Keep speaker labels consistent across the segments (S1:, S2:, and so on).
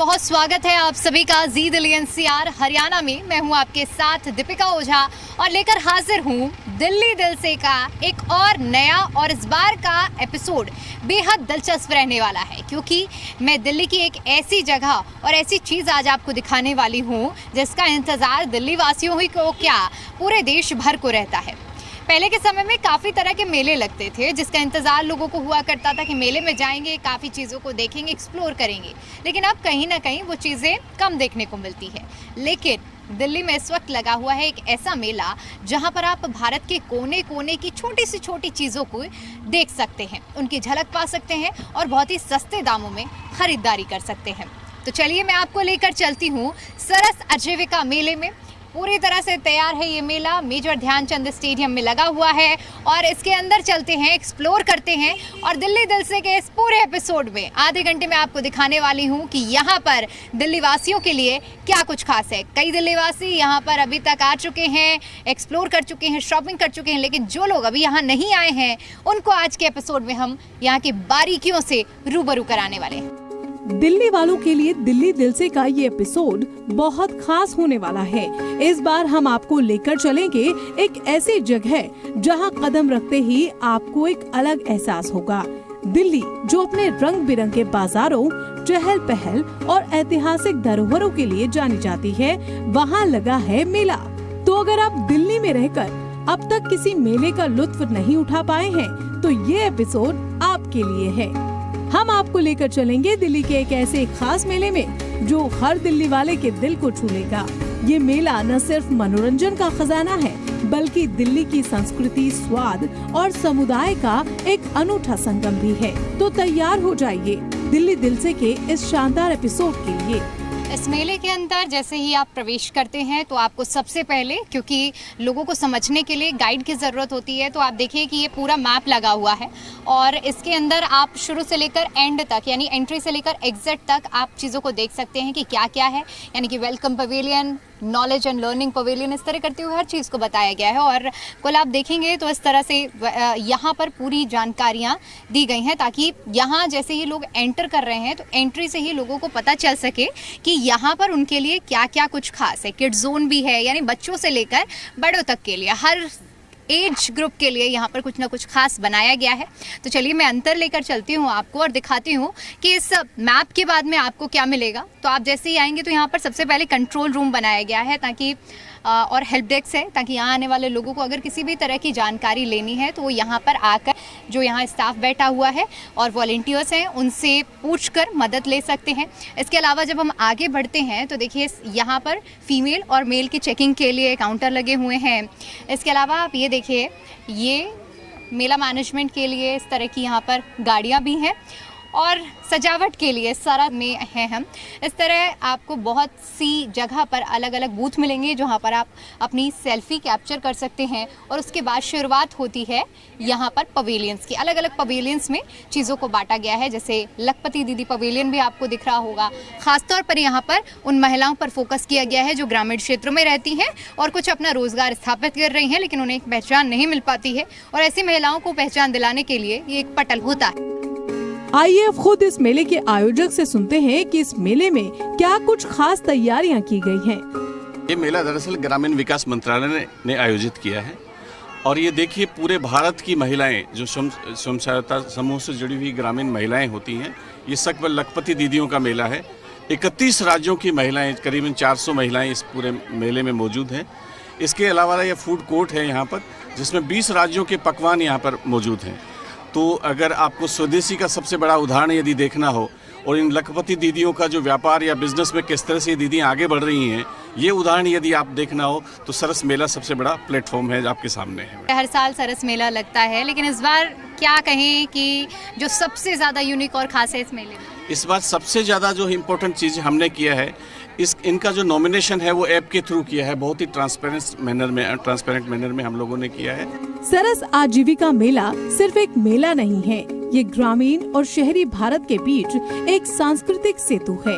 S1: बहुत स्वागत है आप सभी का जी दिल्ली एनसीआर हरियाणा में। मैं हूं आपके साथ दीपिका ओझा और लेकर हाजिर हूं दिल्ली दिल से का एक और नया और इस बार का एपिसोड बेहद दिलचस्प रहने वाला है, क्योंकि मैं दिल्ली की एक ऐसी जगह और ऐसी चीज़ आज आपको दिखाने वाली हूं जिसका इंतज़ार दिल्ली वासियों ही को क्या पूरे देश भर को रहता है। पहले के समय में काफ़ी तरह के मेले लगते थे जिसका इंतज़ार लोगों को हुआ करता था कि मेले में जाएंगे, काफ़ी चीज़ों को देखेंगे, एक्सप्लोर करेंगे। लेकिन अब कहीं ना कहीं वो चीज़ें कम देखने को मिलती है। लेकिन दिल्ली में इस वक्त लगा हुआ है एक ऐसा मेला जहां पर आप भारत के कोने कोने की छोटी से छोटी चीज़ों को देख सकते हैं, उनकी झलक पा सकते हैं और बहुत ही सस्ते दामों में ख़रीदारी कर सकते हैं। तो चलिए मैं आपको लेकर चलती हूँ सरस आजीविका मेले में। पूरी तरह से तैयार है ये मेला, मेजर ध्यानचंद स्टेडियम में लगा हुआ है और इसके अंदर चलते हैं, एक्सप्लोर करते हैं और दिल्ली दिल से के इस पूरे एपिसोड में आधे घंटे में आपको दिखाने वाली हूँ कि यहाँ पर दिल्ली वासियों के लिए क्या कुछ खास है। कई दिल्ली वासी यहाँ पर अभी तक आ चुके हैं, एक्सप्लोर कर चुके हैं, शॉपिंग कर चुके हैं, लेकिन जो लोग अभी यहाँ नहीं आए हैं उनको आज के एपिसोड में हम यहाँ की बारीकियों से रूबरू कराने वाले हैं।
S2: दिल्ली वालों के लिए दिल्ली दिल से का ये एपिसोड बहुत खास होने वाला है। इस बार हम आपको लेकर चलेंगे एक ऐसी जगह जहां कदम रखते ही आपको एक अलग एहसास होगा। दिल्ली जो अपने रंग बिरंगे बाजारों, चहल पहल और ऐतिहासिक धरोहरों के लिए जानी जाती है, वहाँ लगा है मेला। तो अगर आप दिल्ली में रहकर अब तक किसी मेले का लुत्फ नहीं उठा पाए हैं तो ये एपिसोड आपके लिए है। हम आपको लेकर चलेंगे दिल्ली के एक ऐसे खास मेले में जो हर दिल्ली वाले के दिल को छू लेगा। ये मेला न सिर्फ मनोरंजन का खजाना है बल्कि दिल्ली की संस्कृति, स्वाद और समुदाय का एक अनूठा संगम भी है। तो तैयार हो जाइए दिल्ली दिल से के इस शानदार एपिसोड के लिए।
S1: इस मेले के अंदर जैसे ही आप प्रवेश करते हैं तो आपको सबसे पहले, क्योंकि लोगों को समझने के लिए गाइड की ज़रूरत होती है, तो आप देखिए कि ये पूरा मैप लगा हुआ है और इसके अंदर आप शुरू से लेकर एंड तक, यानी एंट्री से लेकर एग्जिट तक आप चीज़ों को देख सकते हैं कि क्या क्या है। यानी कि welcome pavilion, knowledge and learning pavilion, इस तरह करते हुए हर चीज़ को बताया गया है। और कुल आप देखेंगे तो इस तरह से यहाँ पर पूरी जानकारियाँ दी गई हैं ताकि यहाँ जैसे ही लोग एंटर कर रहे हैं तो एंट्री से ही लोगों को पता चल सके कि यहाँ पर उनके लिए क्या क्या कुछ खास है। किड्स जोन भी है, यानी बच्चों से लेकर बड़ों तक के लिए, हर एज ग्रुप के लिए यहाँ पर कुछ ना कुछ खास बनाया गया है। तो चलिए मैं अंतर लेकर चलती हूँ आपको और दिखाती हूँ कि इस मैप के बाद में आपको क्या मिलेगा। तो आप जैसे ही आएंगे तो यहाँ पर सबसे पहले कंट्रोल रूम बनाया गया है ताकि और हेल्प डेस्क है ताकि यहाँ आने वाले लोगों को अगर किसी भी तरह की जानकारी लेनी है तो वो यहाँ पर आकर, जो यहाँ स्टाफ बैठा हुआ है और वॉलंटियर्स हैं, उनसे पूछकर मदद ले सकते हैं। इसके अलावा जब हम आगे बढ़ते हैं तो देखिए यहाँ पर फीमेल और मेल की चेकिंग के लिए काउंटर लगे हुए हैं। इसके अलावा आप ये देखिए, ये मेला मैनेजमेंट के लिए इस तरह की यहाँ पर गाड़ियाँ भी हैं और सजावट के लिए सारा में हैं हम। इस तरह आपको बहुत सी जगह पर अलग अलग बूथ मिलेंगे जहाँ पर आप अपनी सेल्फी कैप्चर कर सकते हैं। और उसके बाद शुरुआत होती है यहाँ पर पवेलियंस की। अलग अलग पवेलियंस में चीज़ों को बांटा गया है, जैसे लखपति दीदी पवेलियन भी आपको दिख रहा होगा। ख़ासतौर पर यहाँ पर उन महिलाओं पर फोकस किया गया है जो ग्रामीण क्षेत्रों में रहती हैं और कुछ अपना रोजगार स्थापित कर रही हैं, लेकिन उन्हें एक पहचान नहीं मिल पाती है और ऐसी महिलाओं को पहचान दिलाने के लिए ये एक पटल होता है।
S2: आइए अब खुद इस मेले के आयोजक से सुनते हैं कि इस मेले में क्या कुछ खास तैयारियां की गई हैं।
S3: ये मेला दरअसल ग्रामीण विकास मंत्रालय ने आयोजित किया है और ये देखिए पूरे भारत की महिलाएं जो स्वयं सहायता समूह से जुड़ी हुई ग्रामीण महिलाएं होती हैं, ये सब लखपति दीदियों का मेला है। 31 राज्यों की महिलाएं, करीबन 400 महिलाएं इस पूरे मेले में मौजूद हैं। इसके अलावा ये फूड कोर्ट है यहाँ पर, जिसमें 20 राज्यों के पकवान यहाँ पर मौजूद हैं। तो अगर आपको स्वदेशी का सबसे बड़ा उदाहरण यदि देखना हो और इन लखपति दीदियों का जो व्यापार या बिजनेस में किस तरह से दीदियाँ आगे बढ़ रही हैं, ये उदाहरण यदि आप देखना हो तो सरस मेला सबसे बड़ा प्लेटफॉर्म है जो आपके सामने है।
S1: हर साल सरस मेला लगता है, लेकिन इस बार क्या कहें कि जो सबसे ज़्यादा यूनिक और खास है इस मेले में?
S3: इस बार सबसे ज़्यादा जो इम्पोर्टेंट चीज़ हमने किया है, इनका जो नॉमिनेशन है वो ऐप के थ्रू किया है। बहुत ही ट्रांसपेरेंट मैनर में हम लोगों ने किया है।
S2: सरस आजीविका मेला सिर्फ एक मेला नहीं है, ये ग्रामीण और शहरी भारत के बीच एक सांस्कृतिक सेतु है।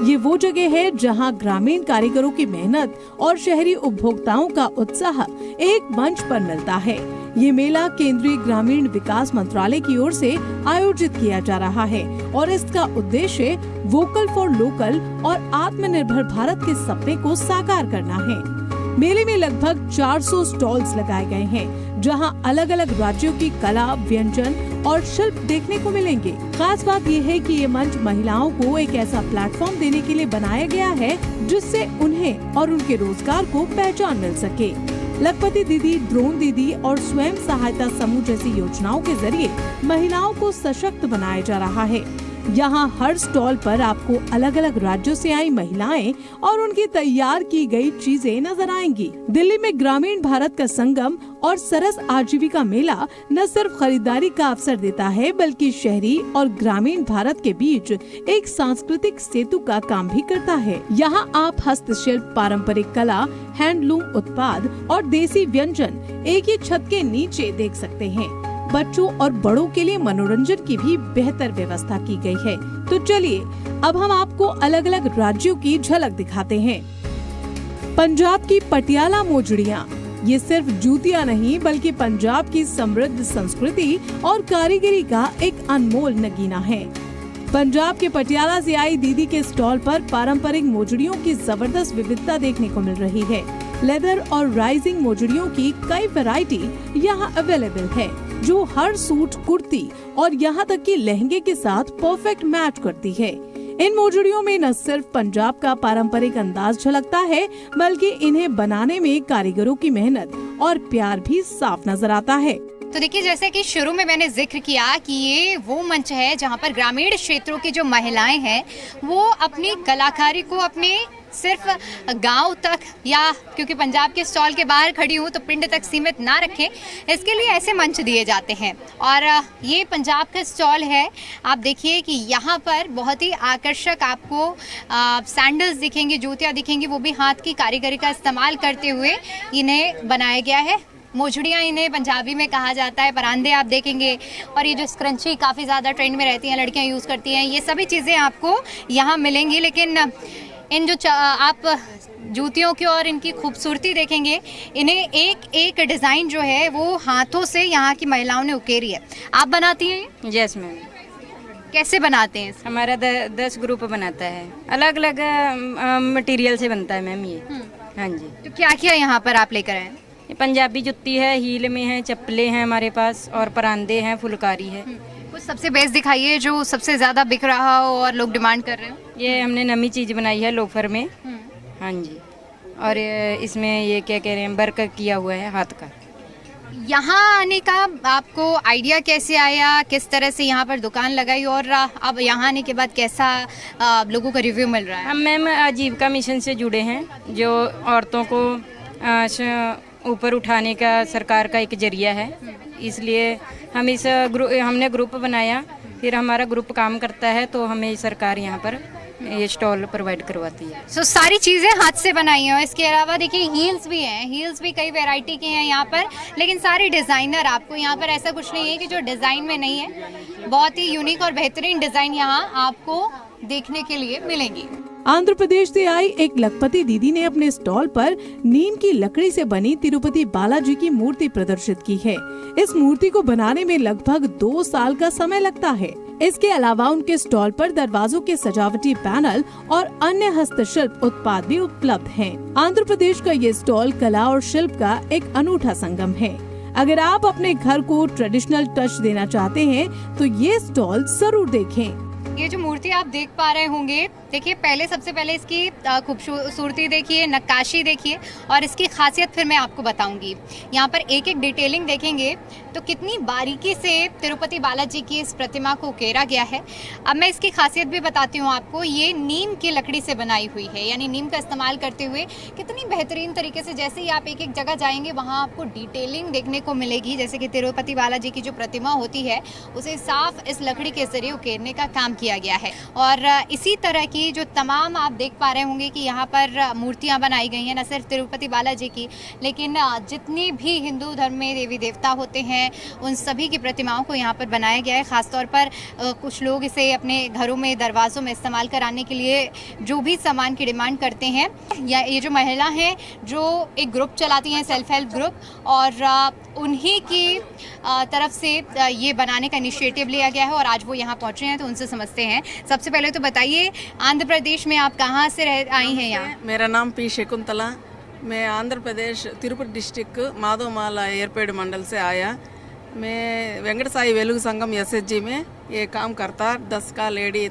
S2: ये वो जगह है जहां ग्रामीण कारीगरों की मेहनत और शहरी उपभोक्ताओं का उत्साह एक मंच पर मिलता है। ये मेला केंद्रीय ग्रामीण विकास मंत्रालय की ओर से आयोजित किया जा रहा है और इसका उद्देश्य वोकल फॉर लोकल और आत्मनिर्भर भारत के सपने को साकार करना है। मेले में लगभग 400 स्टॉल्स लगाए गए हैं, जहां अलग अलग राज्यों की कला, व्यंजन और शिल्प देखने को मिलेंगे। खास बात यह है कि ये मंच महिलाओं को एक ऐसा प्लेटफॉर्म देने के लिए बनाया गया है जिससे उन्हें और उनके रोजगार को पहचान मिल सके। लखपति दीदी, ड्रोन दीदी और स्वयं सहायता समूह जैसी योजनाओं के जरिए महिलाओं को सशक्त बनाया जा रहा है। यहाँ हर स्टॉल पर आपको अलग अलग राज्यों से आई महिलाएं और उनकी तैयार की गई चीजें नजर आएंगी। दिल्ली में ग्रामीण भारत का संगम और सरस आजीविका मेला न सिर्फ खरीदारी का अवसर देता है, बल्कि शहरी और ग्रामीण भारत के बीच एक सांस्कृतिक सेतु का काम भी करता है। यहाँ आप हस्तशिल्प, पारंपरिक कला, हैंडलूम उत्पाद और देसी व्यंजन एक ही छत के नीचे देख सकते हैं। बच्चों और बड़ों के लिए मनोरंजन की भी बेहतर व्यवस्था की गई है। तो चलिए अब हम आपको अलग अलग राज्यों की झलक दिखाते हैं। पंजाब की पटियाला मोजड़ियाँ, ये सिर्फ जूतियाँ नहीं बल्कि पंजाब की समृद्ध संस्कृति और कारीगरी का एक अनमोल नगीना है। पंजाब के पटियाला से आई दीदी के स्टॉल पर पारंपरिक मोजड़ियों की जबरदस्त विविधता देखने को मिल रही है। लेदर और राइजिंग मोजड़ियों की कई वैरायटी यहाँ अवेलेबल है, जो हर सूट, कुर्ती और यहाँ तक कि लहंगे के साथ परफेक्ट मैच करती है। इन मोजड़ियों में न सिर्फ पंजाब का पारंपरिक अंदाज झलकता है, बल्कि इन्हें बनाने में कारीगरों की मेहनत और प्यार भी साफ नजर आता है।
S1: तो देखिए, जैसे कि शुरू में मैंने जिक्र किया कि ये वो मंच है जहाँ पर ग्रामीण क्षेत्रों की जो महिलाएं हैं वो अपनी कलाकारी को अपने सिर्फ गांव तक, या क्योंकि पंजाब के स्टॉल के बाहर खड़ी हूँ तो पिंड तक सीमित ना रखें, इसके लिए ऐसे मंच दिए जाते हैं। और ये पंजाब का स्टॉल है। आप देखिए कि यहाँ पर बहुत ही आकर्षक आपको सैंडल्स दिखेंगे, जूतियाँ दिखेंगी, वो भी हाथ की कारीगरी का इस्तेमाल करते हुए इन्हें बनाया गया है। मोजड़ियाँ इन्हें पंजाबी में कहा जाता है। परांदे आप देखेंगे, और ये जो स्क्रंची काफ़ी ज़्यादा ट्रेंड में रहती हैं, लड़कियाँ यूज़ करती हैं, ये सभी चीज़ें आपको यहाँ मिलेंगी। लेकिन इन जो आप जूतियों की और इनकी खूबसूरती देखेंगे, इन्हें एक एक डिज़ाइन जो है वो हाथों से यहाँ की महिलाओं ने उकेरी है। आप बनाती हैं?
S4: Yes ma'am.
S1: कैसे बनाते हैं?
S4: हमारा 10 ग्रुप बनाता है, अलग अलग मटेरियल से बनता है मैम ये। हाँ जी।
S1: तो क्या क्या यहाँ पर आप लेकर आए?
S4: ये पंजाबी जुत्ती है, हील में है, चप्पलें हैं हमारे पास, और परांदे हैं, फुलकारी है।
S1: कुछ सबसे बेस्ट दिखाइए जो सबसे ज़्यादा बिक रहा हो और लोग डिमांड कर रहे हो।
S4: ये हमने नई चीज़ बनाई है लोफर में। हाँ जी। और इसमें ये क्या कह रहे हैं, वर्क किया हुआ है हाथ का।
S1: यहाँ आने का आपको आइडिया कैसे आया, किस तरह से यहाँ पर दुकान लगाई, और अब यहाँ आने के बाद कैसा लोगों का रिव्यू मिल रहा है?
S4: हम मैम आजीविका मिशन से जुड़े हैं, जो औरतों को ऊपर उठाने का सरकार का एक जरिया है। इसलिए हम हमने ग्रुप बनाया, फिर हमारा ग्रुप काम करता है तो हमें सरकार यहाँ पर ये स्टॉल प्रोवाइड करवाती है।
S1: सो सारी चीज़ें हाथ से बनाई हैं। इसके अलावा देखिए हील्स भी हैं, हील्स भी कई वैरायटी के हैं यहाँ पर, लेकिन सारे डिज़ाइनर, आपको यहाँ पर ऐसा कुछ नहीं है कि जो डिज़ाइन में नहीं है। बहुत ही यूनिक और बेहतरीन डिज़ाइन यहाँ आपको देखने के लिए मिलेंगी।
S2: आंध्र प्रदेश से आई एक लखपति दीदी ने अपने स्टॉल पर नीम की लकड़ी से बनी तिरुपति बालाजी की मूर्ति प्रदर्शित की है। इस मूर्ति को बनाने में लगभग 2 साल का समय लगता है। इसके अलावा उनके स्टॉल पर दरवाजों के सजावटी पैनल और अन्य हस्तशिल्प उत्पाद भी उपलब्ध हैं। आंध्र प्रदेश का ये स्टॉल कला और शिल्प का एक अनूठा संगम है। अगर आप अपने घर को ट्रेडिशनल टच देना चाहते हैं तो ये स्टॉल जरूर देखें।
S1: ये जो मूर्ति आप देख पा रहे होंगे, देखिए सबसे पहले इसकी खूबसूरती देखिए, नक्काशी देखिए, और इसकी खासियत फिर मैं आपको बताऊंगी। यहाँ पर एक एक डिटेलिंग देखेंगे तो कितनी बारीकी से तिरुपति बालाजी की इस प्रतिमा को उकेरा गया है। अब मैं इसकी खासियत भी बताती हूँ आपको। ये नीम की लकड़ी से बनाई हुई है, यानी नीम का इस्तेमाल करते हुए कितनी बेहतरीन तरीके से, जैसे ही आप एक एक जगह जाएंगे वहाँ आपको डिटेलिंग देखने को मिलेगी। जैसे कि तिरुपति बालाजी की जो प्रतिमा होती है उसे साफ इस लकड़ी के जरिए उकेरने का काम किया गया है। और इसी तरह की कि जो तमाम आप देख पा रहे होंगे कि यहाँ पर मूर्तियाँ बनाई गई हैं, न सिर्फ तिरुपति बालाजी की, लेकिन जितनी भी हिंदू धर्म में देवी देवता होते हैं उन सभी की प्रतिमाओं को यहाँ पर बनाया गया है। ख़ासतौर पर कुछ लोग इसे अपने घरों में दरवाज़ों में इस्तेमाल कराने के लिए जो भी सामान की डिमांड करते हैं, या ये जो महिला हैं जो एक ग्रुप चलाती हैं, सेल्फ हेल्प ग्रुप, और उन्हीं की तरफ से ये बनाने का इनिशिएटिव लिया गया है और आज वो यहाँ पहुँचे हैं, तो उनसे समझते हैं। सबसे पहले तो बताइए, आंध्र प्रदेश में आप कहाँ से आई हैं यहाँ?
S5: मेरा नाम पी शकुंतला, मैं आंध्र प्रदेश तिरुपति डिस्ट्रिक्ट माधवमाला एयरपेड मंडल से आया। मैं वेंकट साई वेलुग संगम SHG में ये काम करता, 10 का लेडी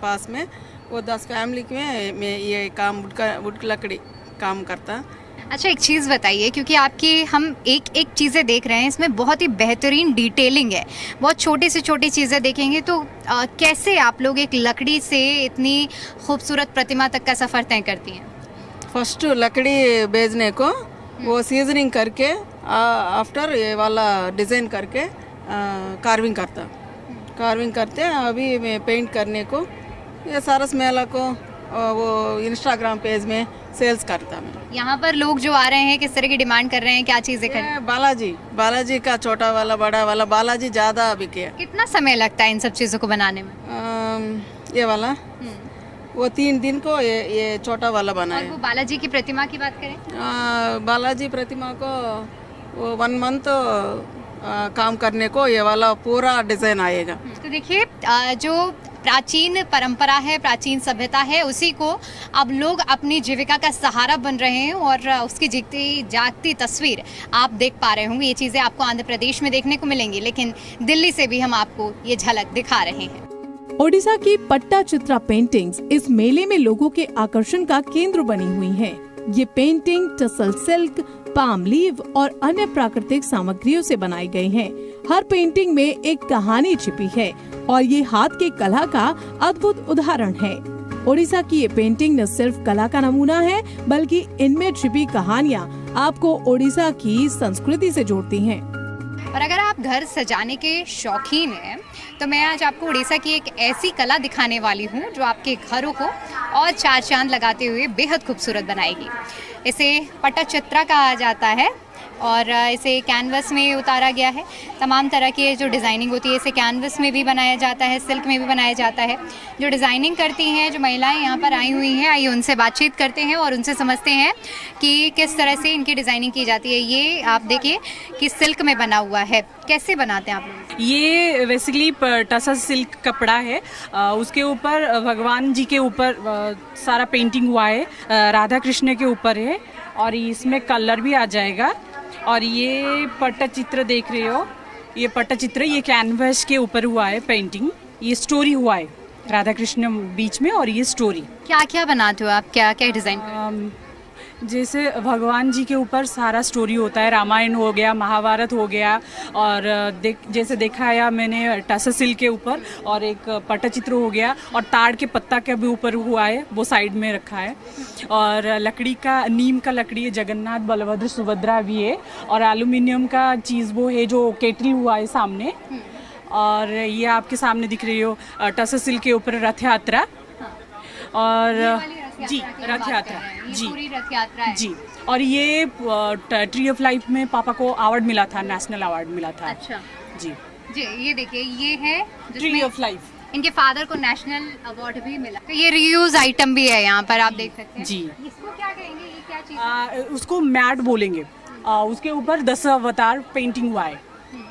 S5: पास में, वो 10 फैमिली में मैं ये काम वुड लकड़ी काम करता।
S1: अच्छा, एक चीज़ बताइए, क्योंकि आपकी हम एक एक चीज़ें देख रहे हैं, इसमें बहुत ही बेहतरीन डिटेलिंग है, बहुत छोटी से छोटी चीज़ें देखेंगे तो कैसे आप लोग एक लकड़ी से इतनी खूबसूरत प्रतिमा तक का सफ़र तय करती हैं?
S5: फर्स्ट लकड़ी बेचने को वो सीजनिंग करके आफ्टर ये वाला डिज़ाइन करके कार्विंग करता, कार्विंग करते अभी मैं पेंट करने को ये सारस मेला को वो इंस्टाग्राम पेज में सेल्स करता मैं।
S1: यहाँ पर लोग जो आ रहे हैं किस तरह की डिमांड कर रहे हैं, क्या चीज़ें खरीद?
S5: बालाजी का छोटा वाला बड़ा वाला बालाजी ज़्यादा बिके।
S1: कितना समय लगता है इन सब चीज़ों को बनाने में?
S5: ये वाला वो 3 दिन को ये छोटा वाला बना
S1: और
S5: है।
S1: वो बालाजी की प्रतिमा की बात करें?
S5: बालाजी प्रतिमा को वो 1 मंथ काम करने को ये वाला पूरा डिज़ाइन आएगा।
S1: तो देखिए, जो प्राचीन परंपरा है, प्राचीन सभ्यता है, उसी को अब लोग अपनी जीविका का सहारा बन रहे हैं और उसकी जीती जागती तस्वीर आप देख पा रहे होंगे। ये चीज़ें आपको आंध्र प्रदेश में देखने को मिलेंगी, लेकिन दिल्ली से भी हम आपको ये झलक दिखा रहे हैं।
S2: ओडिशा की पट्टाचित्रा पेंटिंग्स इस मेले में लोगों के आकर्षण का केंद्र बनी हुई हैं। ये painting tussle silk, palm leave और अन्य प्राकृतिक सामग्रियों से बनाई गई हैं। हर पेंटिंग में एक कहानी छिपी है और ये हाथ के कला का अद्भुत उदाहरण है। ओडिशा की ये पेंटिंग न सिर्फ कला का नमूना है, बल्कि इनमें छिपी कहानियाँ आपको ओडिशा की संस्कृति से जोड़ती हैं।
S1: और अगर आप घर सजाने के शौकीन हैं तो मैं आज आपको उड़ीसा की एक ऐसी कला दिखाने वाली हूँ जो आपके घरों को और 4 चांद लगाते हुए बेहद खूबसूरत बनाएगी। इसे पट्टाचित्रा कहा जाता है और इसे कैनवस में उतारा गया है। तमाम तरह की जो डिज़ाइनिंग होती है इसे कैनवस में भी बनाया जाता है, सिल्क में भी बनाया जाता है। जो डिज़ाइनिंग करती हैं जो महिलाएं यहाँ पर आई हुई हैं, आइए उनसे बातचीत करते हैं और उनसे समझते हैं कि किस तरह से इनकी डिज़ाइनिंग की जाती है। ये आप देखिए कि सिल्क में बना हुआ है, कैसे बनाते हैं आप लोग?
S6: ये बेसिकली टसल सिल्क कपड़ा है, उसके ऊपर भगवान जी के ऊपर सारा पेंटिंग हुआ है, राधा कृष्ण के ऊपर है और इसमें कलर भी आ जाएगा। और ये पट्टचित्र देख रहे हो, ये पट्टचित्र ये कैनवस के ऊपर हुआ है पेंटिंग। ये स्टोरी हुआ है राधा कृष्ण बीच में और ये स्टोरी। क्या
S1: क्या बनाते हो आप, क्या क्या डिज़ाइन?
S6: जैसे भगवान जी के ऊपर सारा स्टोरी होता है, रामायण हो गया, महाभारत हो गया और जैसे दिखाया मैंने टसल सिल्क के ऊपर और एक पट्टचित्र हो गया और ताड़ के पत्ता के भी ऊपर हुआ है, वो साइड में रखा है। और लकड़ी का, नीम का लकड़ी है, जगन्नाथ बलभद्र सुभद्रा भी है और एल्यूमिनियम का चीज़ वो है जो केटल हुआ है सामने। और ये आपके सामने दिख रही हो टसल सिल्क के ऊपर रथ यात्रा और जी रथ यात्रा, जी
S1: पूरी रथ यात्रा है।
S6: जी। और ये ट्री ऑफ लाइफ में पापा को अवार्ड मिला था, नेशनल अवार्ड मिला था।
S1: अच्छा
S6: जी
S1: जी, ये देखिए ये है
S6: ट्री ऑफ लाइफ,
S1: इनके फादर को नेशनल अवार्ड भी मिला। तो ये रीयूज आइटम भी है यहाँ पर, आप देख सकते हैं।
S6: जी।
S1: इसको क्या कहेंगे, ये क्या चीज़ है?
S6: उसको मैट बोलेंगे। उसके ऊपर 10 अवतार पेंटिंग हुआ है,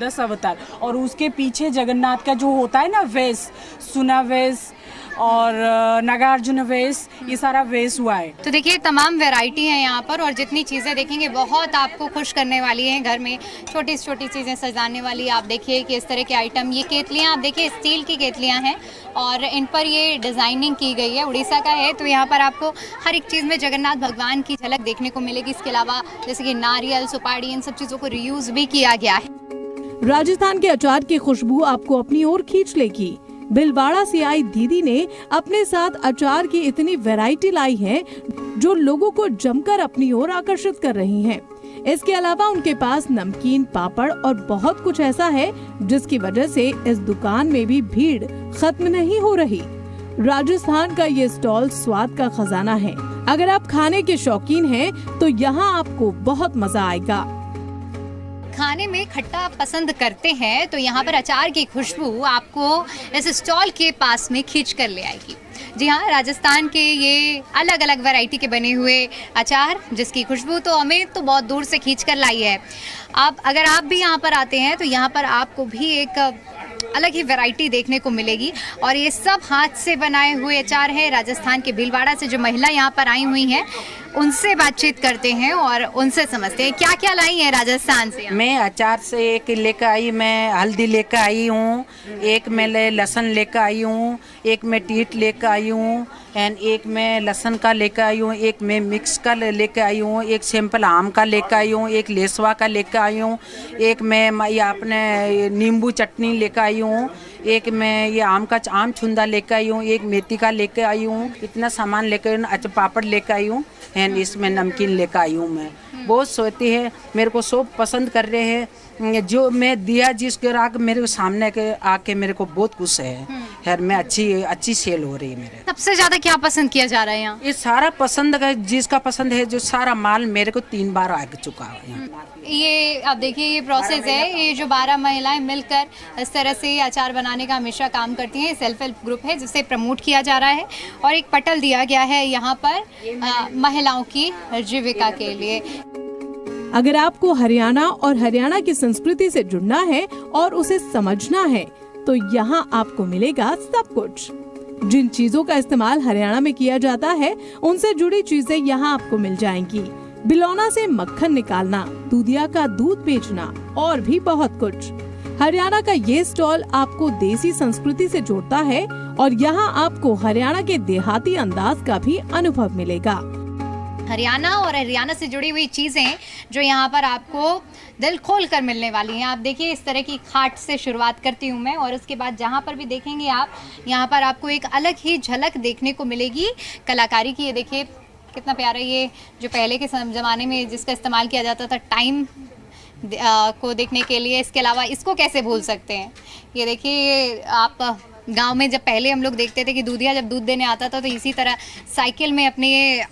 S6: 10 अवतार। और उसके पीछे जगन्नाथ का जो होता है ना वेश, सुना वेश और नागार्जुन वेश, ये सारा वेश हुआ है।
S1: तो देखिए तमाम वैरायटी है यहाँ पर और जितनी चीज़ें देखेंगे बहुत आपको खुश करने वाली हैं। घर में छोटी से छोटी चीज़ें सजाने वाली आप देखिए कि इस तरह के आइटम, ये केतलियाँ आप देखिए स्टील की केतलियाँ हैं और इन पर ये डिज़ाइनिंग की गई है। उड़ीसा का है तो यहाँ पर आपको हर एक चीज़ में जगन्नाथ भगवान की झलक देखने को मिलेगी। इसके अलावा जैसे कि नारियल, सुपारी, इन सब चीज़ों को रीयूज़ भी किया गया है।
S2: राजस्थान के अचार की खुशबू आपको अपनी ओर खींच लेगी। भिलवाड़ा से आई दीदी ने अपने साथ अचार की इतनी वैरायटी लाई है जो लोगों को जमकर अपनी ओर आकर्षित कर रही हैं। इसके अलावा उनके पास नमकीन, पापड़ और बहुत कुछ ऐसा है जिसकी वजह से इस दुकान में भी भीड़ खत्म नहीं हो रही। राजस्थान का ये स्टॉल स्वाद का खजाना है। अगर आप खाने के शौकीन हैं तो यहाँ आपको बहुत मजा आएगा।
S1: खाने में खट्टा पसंद करते हैं तो यहाँ पर अचार की खुशबू आपको इस स्टॉल के पास में खींच कर ले आएगी। जी हाँ, राजस्थान के ये अलग अलग वैरायटी के बने हुए अचार जिसकी खुशबू तो हमें तो बहुत दूर से खींच कर लाई है। अगर आप भी यहाँ पर आते हैं तो यहाँ पर आपको भी एक अलग ही वैरायटी देखने को मिलेगी। और ये सब हाथ से बनाए हुए अचार है। राजस्थान के भीलवाड़ा से जो महिला यहाँ पर आई हुई हैं उनसे बातचीत करते हैं और उनसे समझते हैं क्या क्या लाई है राजस्थान से।
S7: मैं अचार से एक लेकर आई, मैं हल्दी लेकर आई हूँ, एक मैं लहसुन लेकर आई हूँ, एक मैं टीट लेकर आई हूँ एंड एक मैं लहसुन का लेकर आई हूँ, एक मैं मिक्स का लेकर आई हूँ, एक सिंपल आम का लेकर आई हूँ, एक लेसवा का लेकर आई हूँ, एक मैं ये अपने नींबू चटनी लेकर आई हूँ, एक मैं ये आम छुंदा लेकर आई हूँ, एक मेथी का लेकर आई हूँ। इतना सामान लेकर अच्छा पापड़ लेकर आई हूँ एंड इसमें नमकीन लेकर आई हूँ। मैं बहुत सोती है, मेरे को सब पसंद कर रहे हैं। जो मैं दिया जिस ग्राहक मेरे सामने के आके मेरे को बहुत खुश है। खैर मैं अच्छी सेल हो रही है मेरे।
S1: सबसे ज्यादा क्या पसंद किया जा रहा है यहाँ?
S7: ये सारा पसंद है, जिसका पसंद है, जो सारा माल मेरे को 3 बार आ चुका है।
S1: ये आप देखिए ये प्रोसेस है। ये जो 12 महिलाएं मिलकर इस तरह से अचार बनाने का हमेशा काम करती हैं। सेल्फ हेल्प ग्रुप है जिसे प्रमोट किया जा रहा है और एक पटल दिया गया है यहाँ पर महिलाओं की जीविका के लिए।
S2: अगर आपको हरियाणा और हरियाणा की संस्कृति से जुड़ना है और उसे समझना है तो यहाँ आपको मिलेगा सब कुछ। जिन चीजों का इस्तेमाल हरियाणा में किया जाता है उनसे जुड़ी चीजें यहाँ आपको मिल जाएंगी। बिलौना से मक्खन निकालना, दूधिया का दूध बेचना और भी बहुत कुछ। हरियाणा का ये स्टॉल आपको देसी संस्कृति से जोड़ता है और यहाँ आपको हरियाणा के देहाती अंदाज का भी अनुभव मिलेगा।
S1: हरियाणा और हरियाणा से जुड़ी हुई चीज़ें जो यहाँ पर आपको दिल खोल कर मिलने वाली हैं। आप देखिए इस तरह की खाट से शुरुआत करती हूँ मैं और उसके बाद जहाँ पर भी देखेंगे आप यहाँ पर आपको एक अलग ही झलक देखने को मिलेगी कलाकारी की। ये देखिए कितना प्यारा, ये जो पहले के ज़माने में जिसका इस्तेमाल किया जाता था टाइम को देखने के लिए। इसके अलावा इसको कैसे भूल सकते हैं। ये देखिए आप गांव में जब पहले हम लोग देखते थे कि दूधिया जब दूध देने आता था तो इसी तरह साइकिल में अपने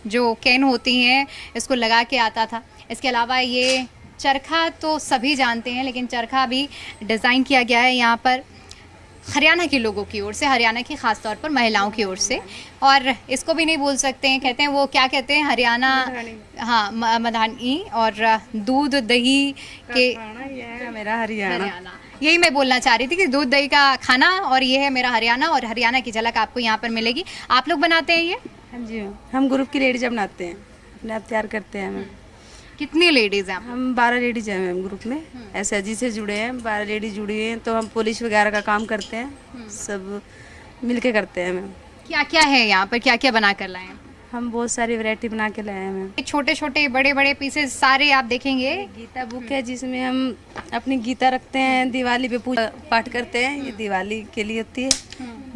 S1: जो कैन होती हैं इसको लगा के आता था। इसके अलावा ये चरखा तो सभी जानते हैं लेकिन चरखा भी डिज़ाइन किया गया है यहाँ पर हरियाणा के लोगों की ओर से, हरियाणा की ख़ास तौर पर महिलाओं की ओर से। और इसको भी नहीं भूल सकते हैं, कहते हैं वो क्या कहते हैं हरियाणा, हाँ मधानी और दूध दही के
S5: मेरा हरियाणा।
S1: यही मैं बोलना चाह रही थी कि दूध दही का खाना और ये है मेरा हरियाणा और हरियाणा की झलक आपको यहाँ पर मिलेगी। आप लोग बनाते हैं ये?
S5: हाँ जी, हम ग्रुप की लेडीज बनाते हैं, अपने आप तैयार करते हैं। हम
S1: कितनी लेडीज हैं?
S5: हम 12 लेडीज हैं मैम ग्रुप में। SHG से जुड़े हैं, 12 लेडीज जुड़ी हैं। तो हम पुलिस वगैरह का काम करते हैं, सब मिलके करते हैं मैम।
S1: क्या क्या है यहाँ पर, क्या क्या बना कर लाए हैं?
S5: हम बहुत सारी वैरायटी बना के लाए हैं मैम।
S1: छोटे छोटे बड़े बड़े पीसेस सारे आप देखेंगे।
S5: गीता बुक है जिसमें हम अपनी गीता रखते हैं, दिवाली पे पूजा पाठ करते हैं। ये दिवाली के लिए होती है,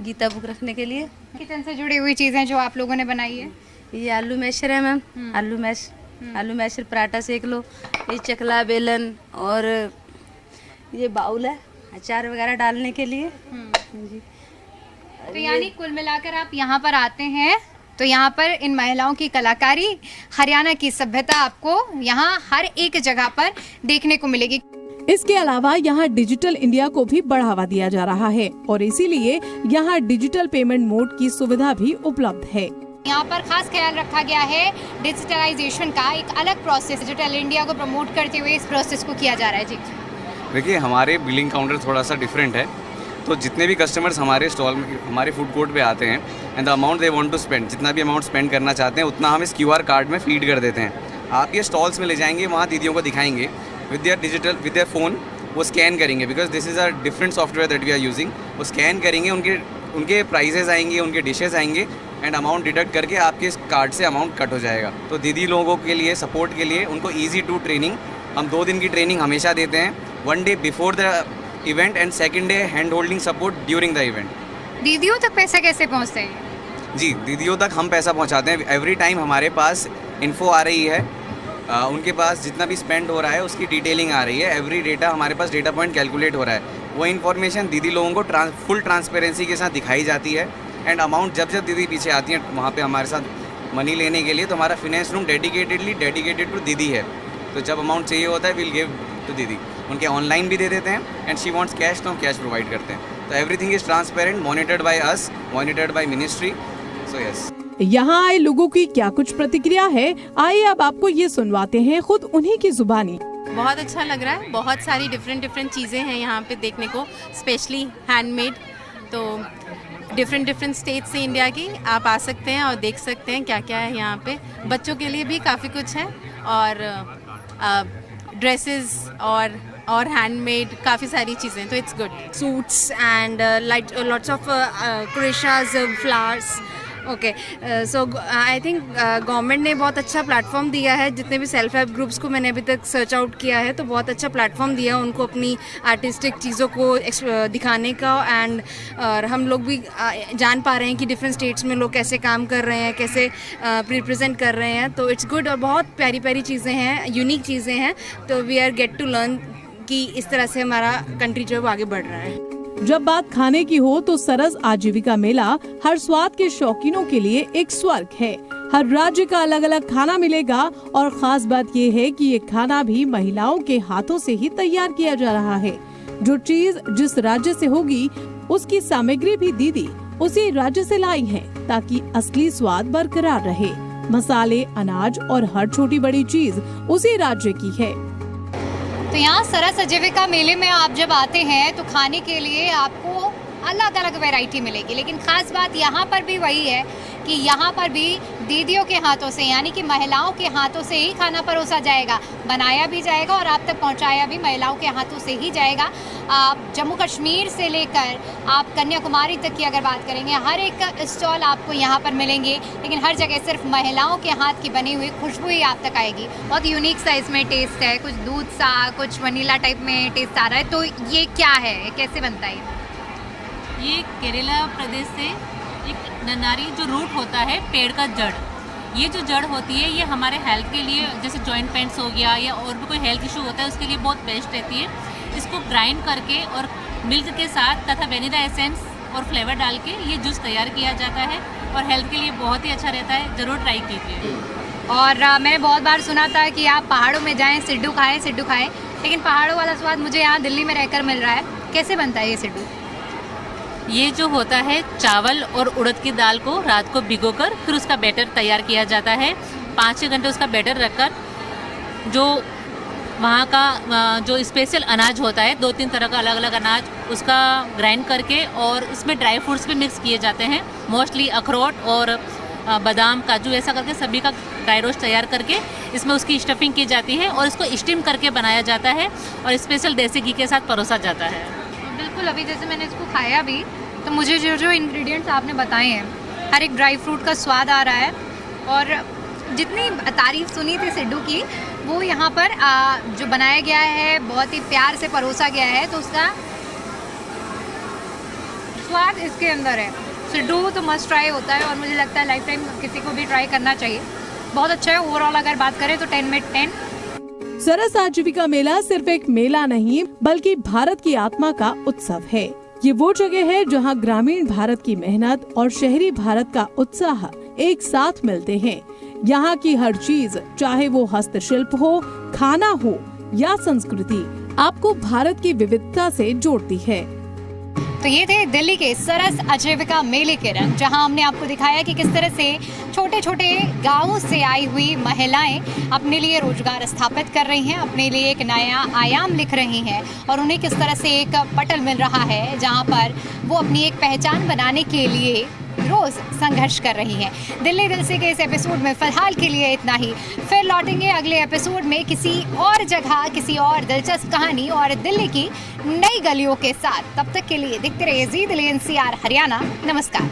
S5: गीता बुक रखने के लिए।
S1: किचन से जुड़ी हुई चीज़ें जो आप लोगों ने बनाई है।
S5: ये आलू मैशर है मैम, आलू मैशर पराठा सेक लो। ये चकला बेलन और ये बाउल है अचार वगैरह डालने के लिए। जी।
S1: तो यानी कुल मिलाकर आप यहाँ पर आते हैं तो यहाँ पर इन महिलाओं की कलाकारी, हरियाणा की सभ्यता आपको यहाँ हर एक जगह पर देखने को मिलेगी।
S2: इसके अलावा यहाँ डिजिटल इंडिया को भी बढ़ावा दिया जा रहा है और इसीलिए यहाँ डिजिटल पेमेंट मोड की सुविधा भी उपलब्ध है।
S1: यहाँ पर खास ख्याल रखा गया है डिजिटलाइजेशन का। एक अलग प्रोसेस डिजिटल इंडिया को प्रमोट करते हुए इस प्रोसेस को किया जा रहा है। जी
S8: देखिए हमारे बिलिंग काउंटर थोड़ा सा डिफरेंट है। तो जितने भी कस्टमर्स हमारे स्टॉल में, हमारे फूड कोर्ट पे आते हैं and the amount they want to spend, जितना भी अमाउंट स्पेंड करना चाहते हैं उतना हम इस QR कार्ड में फीड कर देते हैं। आप ये स्टॉल्स में ले जाएंगे, वहाँ दीदियों को दिखाएंगे विद देयर फ़ोन, वो स्कैन करेंगे because this is a different software that we are using. वो स्कैन करेंगे, उनके प्राइजेस आएंगे, उनके डिशेस आएंगे एंड अमाउंट डिडक्ट करके आपके इस कार्ड से अमाउंट कट हो जाएगा। तो दीदी लोगों के लिए सपोर्ट के लिए उनको ईजी टू ट्रेनिंग, हम 2 दिन की ट्रेनिंग हमेशा देते हैं, 1 day before the event and 2nd day hand holding support during the event.
S1: दीदियों तक पैसा कैसे पहुँचते हैं?
S8: जी दीदियों तक हम पैसा पहुंचाते हैं। एवरी टाइम हमारे पास इन्फो आ रही है, उनके पास जितना भी स्पेंड हो रहा है उसकी डिटेलिंग आ रही है। एवरी डेटा हमारे पास डेटा पॉइंट कैलकुलेट हो रहा है। वो इन्फॉर्मेशन दीदी लोगों को फुल ट्रांसपेरेंसी के साथ दिखाई जाती है एंड अमाउंट जब जब दीदी पीछे आती हैं वहाँ पे हमारे साथ मनी लेने के लिए, तो हमारा फिनेंस रूम डेडिकेटेड टू दीदी है। तो जब अमाउंट चाहिए होता है विल गिव टू दीदी, उनके ऑनलाइन भी दे देते हैं एंड शी वांट्स कैश तो हम कैश प्रोवाइड करते हैं। तो everything is transparent, monitored by us, monitored by ministry. So yes.
S2: यहाँ आए लोगों की क्या कुछ प्रतिक्रिया है, आइए अब आपको ये सुनवाते हैं खुद उन्हीं की जुबानी।
S9: बहुत अच्छा लग रहा है, बहुत सारी डिफरेंट चीज़ें हैं यहाँ पे देखने को, स्पेशली हैंडमेड। तो डिफरेंट स्टेट से इंडिया की आप आ सकते हैं और देख सकते हैं क्या क्या है यहाँ पे। बच्चों के लिए भी काफ़ी कुछ है और ड्रेसेस और हैंडमेड काफ़ी सारी चीज़ें, तो it's good.
S10: Suits and like lots of crochets, flowers. Okay, so I think government ने बहुत अच्छा प्लेटफॉर्म दिया है। जितने भी सेल्फ हेल्प ग्रुप्स को मैंने अभी तक सर्च आउट किया है, तो बहुत अच्छा प्लेटफॉर्म दिया है उनको अपनी आर्टिस्टिक चीज़ों को दिखाने का। एंड हम लोग भी जान पा रहे हैं कि डिफरेंट स्टेट्स में लोग कैसे काम कर रहे हैं, कैसे रिप्रेजेंट कर रहे हैं। तो इट्स गुड और बहुत प्यारी चीज़ें हैं, यूनिक चीज़ें हैं। तो we are get to learn कि इस तरह से हमारा कंट्री जो है वो आगे बढ़ रहा है।
S2: जब बात खाने की हो तो सरस आजीविका मेला हर स्वाद के शौकीनों के लिए एक स्वर्ग है। हर राज्य का अलग अलग खाना मिलेगा और खास बात ये है कि ये खाना भी महिलाओं के हाथों से ही तैयार किया जा रहा है। जो चीज जिस राज्य से होगी उसकी सामग्री भी दीदी उसी राज्य से लाई है, ताकि असली स्वाद बरकरार रहे। मसाले, अनाज और हर छोटी बड़ी चीज उसी राज्य की है।
S1: तो यहाँ सरस आजीविका मेले में आप जब आते हैं तो खाने के लिए आपको अलग अलग वैरायटी मिलेगी, लेकिन ख़ास बात यहाँ पर भी वही है कि यहाँ पर भी दीदियों के हाथों से, यानी कि महिलाओं के हाथों से ही खाना परोसा जाएगा, बनाया भी जाएगा और आप तक पहुँचाया भी महिलाओं के हाथों से ही जाएगा। आप जम्मू कश्मीर से लेकर आप कन्याकुमारी तक की अगर बात करेंगे, हर एक स्टॉल आपको यहाँ पर मिलेंगे, लेकिन हर जगह सिर्फ महिलाओं के हाथ की बनी हुई खुशबू ही आप तक आएगी। बहुत यूनिक सा इसमें टेस्ट है, कुछ दूध सा, कुछ वनीला टाइप में टेस्ट आ रहा है। तो ये क्या है, कैसे बनता है?
S11: ये केरला प्रदेश से एक नन्नारी जो रूट होता है, पेड़ का जड़, ये जो जड़ होती है ये हमारे हेल्थ के लिए, जैसे जॉइंट पेन्स हो गया या और भी कोई हेल्थ इशू होता है उसके लिए बहुत बेस्ट रहती है। इसको ग्राइंड करके और मिल्क के साथ तथा वेनिला एसेंस और फ्लेवर डाल के ये जूस तैयार किया जाता है और हेल्थ के लिए बहुत ही अच्छा रहता है। ज़रूर ट्राई कीजिए।
S1: और मैंने बहुत बार सुना था कि आप पहाड़ों में जाएं, सिड्डू खाएं, लेकिन पहाड़ों वाला स्वाद मुझे यहाँ दिल्ली में रहकर मिल रहा है। कैसे बनता है ये सिड्डू?
S11: ये जो होता है चावल और उड़द की दाल को रात को भिगोकर फिर उसका बैटर तैयार किया जाता है। 5-6 घंटे उसका बैटर रखकर जो वहाँ का जो स्पेशल अनाज होता है, 2-3 तरह का अलग अलग अनाज, उसका ग्राइंड करके और उसमें ड्राई फ्रूट्स भी मिक्स किए जाते हैं। मोस्टली अखरोट और बादाम, काजू, ऐसा करके सभी का ड्राई रोस्ट तैयार करके इसमें उसकी स्टफिंग की जाती है और इसको स्टीम करके बनाया जाता है और स्पेशल देसी घी के साथ परोसा जाता है।
S1: बिल्कुल, अभी जैसे मैंने इसको खाया भी तो मुझे जो इंग्रेडिएंट्स आपने बताए हैं, हर एक ड्राई फ्रूट का स्वाद आ रहा है। और जितनी तारीफ सुनी थी सिड्डू की, वो यहाँ पर जो बनाया गया है बहुत ही प्यार से परोसा गया है, तो उसका स्वाद इसके अंदर है। सिड्डू तो मस्ट ट्राई होता है और मुझे लगता है लाइफ टाइम किसी को भी ट्राई करना चाहिए। बहुत अच्छा है। ओवरऑल अगर बात करें तो 10 में 10।
S2: सरस आजीविका मेला सिर्फ एक मेला नहीं बल्कि भारत की आत्मा का उत्सव है। ये वो जगह है जहां ग्रामीण भारत की मेहनत और शहरी भारत का उत्साह एक साथ मिलते हैं। यहाँ की हर चीज, चाहे वो हस्तशिल्प हो, खाना हो या संस्कृति, आपको भारत की विविधता से जोड़ती है।
S1: तो ये थे दिल्ली के सरस आजीविका मेले के रंग, जहां हमने आपको दिखाया कि किस तरह से छोटे छोटे गांवों से आई हुई महिलाएं अपने लिए रोजगार स्थापित कर रही हैं, अपने लिए एक नया आयाम लिख रही हैं और उन्हें किस तरह से एक पटल मिल रहा है जहां पर वो अपनी एक पहचान बनाने के लिए रोज संघर्ष कर रही हैं। दिल्ली दिल से के इस एपिसोड में फिलहाल के लिए इतना ही। फिर लौटेंगे अगले एपिसोड में किसी और जगह, किसी और दिलचस्प कहानी और दिल्ली की नई गलियों के साथ। तब तक के लिए देखते रहिए जी दिल्ली NCR हरियाणा। नमस्कार।